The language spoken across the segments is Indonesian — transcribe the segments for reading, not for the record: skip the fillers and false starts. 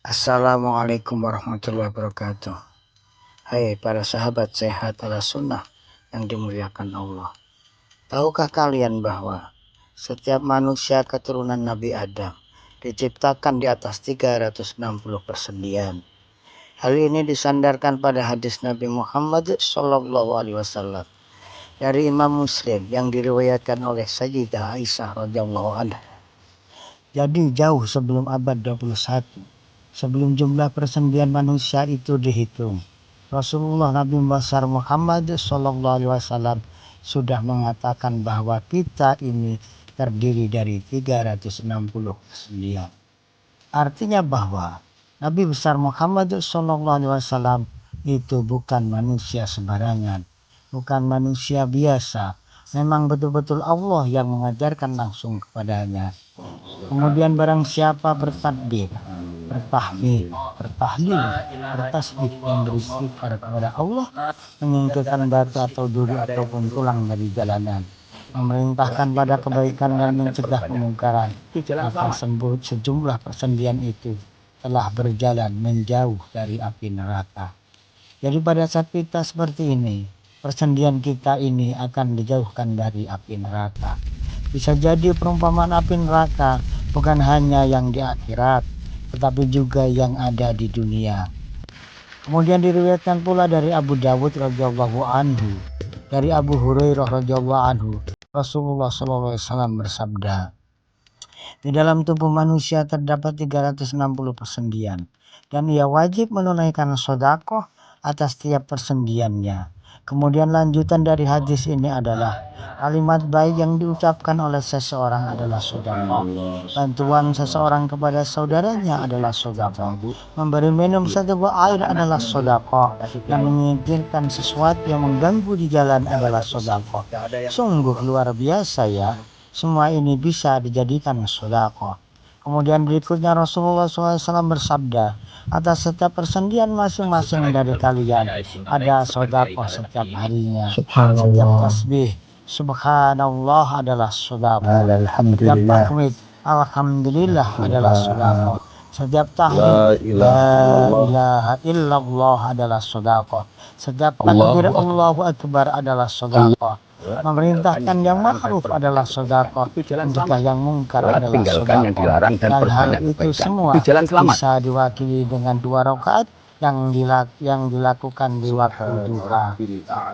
Assalamualaikum warahmatullahi wabarakatuh. Hai para sahabat sehat ala sunnah yang dimuliakan Allah. Tahukah kalian bahwa setiap manusia keturunan Nabi Adam diciptakan di atas 360 persendian? Hal ini disandarkan pada hadis Nabi Muhammad SAW dari Imam Muslim yang diriwayatkan oleh Sayyidah Aisyah radhiyallahu anha. Jadi jauh sebelum abad 21, sebelum jumlah persendian manusia itu dihitung, Rasulullah Nabi besar Muhammad SAW sudah mengatakan bahwa kita ini terdiri dari 360 persendian. Artinya bahwa Nabi besar Muhammad SAW itu bukan manusia sembarangan, bukan manusia biasa. Memang betul-betul Allah yang mengajarkan langsung kepadanya. Kemudian barang siapa bertakbir, bertahmid, bertahlil, bertasbih, dan beristighfar kepada Allah, menyingkirkan batu atau duri ataupun tulang dari jalanan, memerintahkan pada kebaikan dan mencegah kemungkaran, maka sejumlah persendian itu telah berjalan menjauh dari api neraka. Jadi pada saat kita seperti ini, persendian kita ini akan dijauhkan dari api neraka. Bisa jadi perumpamaan api neraka bukan hanya yang di akhirat, tetapi juga yang ada di dunia. Kemudian diriwayatkan pula dari Abu Dawud radhiyallahu anhu, dari Abu Hurairah radhiyallahu anhu, Rasulullah SAW bersabda, di dalam tubuh manusia terdapat 360 persendian, dan ia wajib menunaikan sedekah atas tiap persendiannya. Kemudian lanjutan dari hadis ini adalah kalimat baik yang diucapkan oleh seseorang adalah sedekah. Bantuan seseorang kepada saudaranya adalah sedekah. Memberi minum seteguk air adalah sedekah. Dan menyingkirkan sesuatu yang mengganggu di jalan adalah sedekah. Sungguh luar biasa ya. Semua ini bisa dijadikan sedekah. Kemudian berikutnya Rasulullah SAW bersabda, atas setiap persendian masing-masing dari kalian ada sedekah setiap harinya. Setiap tasbih subhanallah adalah sedekah. Setiap tahmid alhamdulillah adalah sedekah. Setiap tahlil la ilaha illallah adalah sedekah. Setiap takbir Allahu akbar adalah sedekah. Memerintahkan yang ma'ruf adalah sedekah, mencegah yang mungkar adalah sedekah. Dan hal itu semua bisa diwakili dengan 2 rakaat yang dilakukan di waktu duha.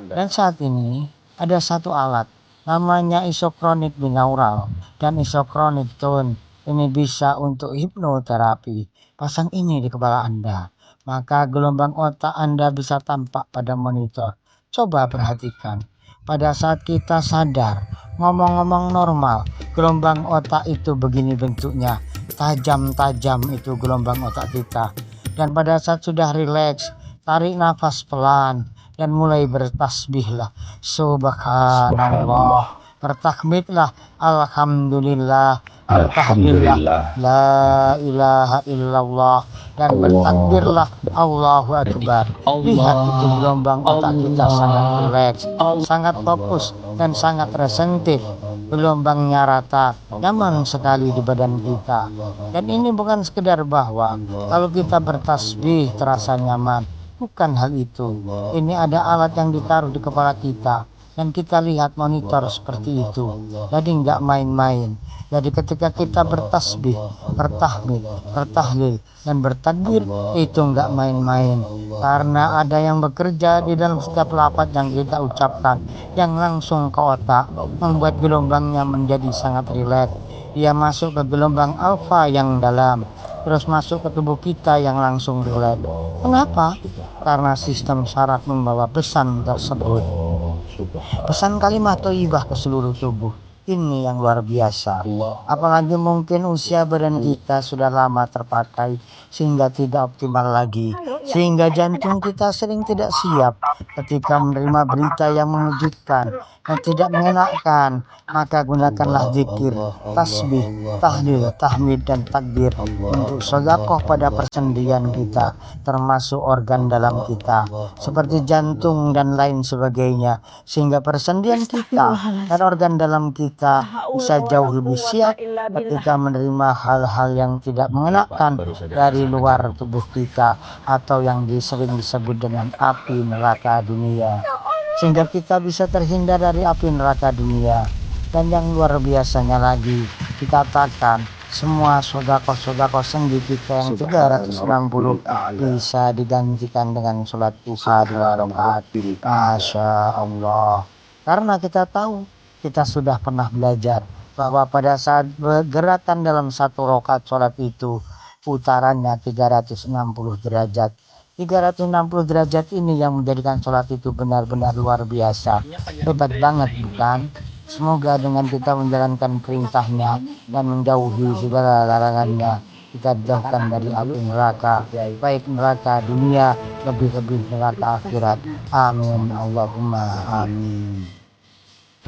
Dan saat ini ada satu alat namanya isokronik binaural dan isokronik tone. Ini bisa untuk hipnoterapi. Pasang ini di kepala Anda, maka gelombang otak Anda bisa tampak pada monitor. Coba perhatikan. Pada saat kita sadar, ngomong-ngomong normal, gelombang otak itu begini bentuknya, tajam-tajam itu gelombang otak kita. Dan pada saat sudah rileks, tarik nafas pelan dan mulai bertasbihlah, subhanallah, bertakbirlah, alhamdulillah, bertahlillah, la ilaha illallah, dan bertakbirlah, Allahu akbar. Lihat itu gelombang otak kita sangat rileks, sangat fokus, dan sangat resentif. Gelombangnya rata, nyaman sekali di badan kita. Dan ini bukan sekedar bahwa kalau kita bertasbih terasa nyaman. Bukan hal itu. Ini ada alat yang ditaruh di kepala kita, dan kita lihat monitor seperti itu. Jadi nggak main-main. Jadi ketika kita bertasbih, bertahmid, bertahlil, dan bertakbir, itu nggak main-main. Karena ada yang bekerja di dalam setiap lafaz yang kita ucapkan, yang langsung ke otak, membuat gelombangnya menjadi sangat rileks. Dia masuk ke gelombang alfa yang dalam, terus masuk ke tubuh kita yang langsung rileks. Kenapa? Karena sistem saraf membawa pesan tersebut. Pesan kalimat thayyibah ke seluruh tubuh. Ini yang luar biasa. Apalagi mungkin usia badan kita sudah lama terpakai sehingga tidak optimal lagi, sehingga jantung kita sering tidak siap ketika menerima berita yang mengejutkan dan tidak mengenakan. Maka gunakanlah zikir, tasbih, tahlil, tahmid, dan takbir untuk sedekah pada persendian kita, termasuk organ dalam kita seperti jantung dan lain sebagainya, sehingga persendian kita dan organ dalam kita kita bisa jauh lebih siap ketika menerima hal-hal yang tidak mengenakan dari luar tubuh kita, atau yang sering disebut dengan api neraka dunia, sehingga kita bisa terhindar dari api neraka dunia. Dan yang luar biasanya lagi, dikatakan semua sodako sendi kita yang 360 bisa digantikan dengan sholat duha 2 rakaat. Masya Allah. Karena kita tahu, kita sudah pernah belajar bahwa pada saat gerakan dalam 1 rakaat sholat itu putarannya 360 derajat. 360 derajat ini yang menjadikan sholat itu benar-benar luar biasa. Hebat banget, bukan? Semoga dengan kita menjalankan perintahnya dan menjauhi segala larangannya, kita dijauhkan dari api neraka, baik neraka dunia, lebih-lebih neraka akhirat. Amin. Allahumma amin.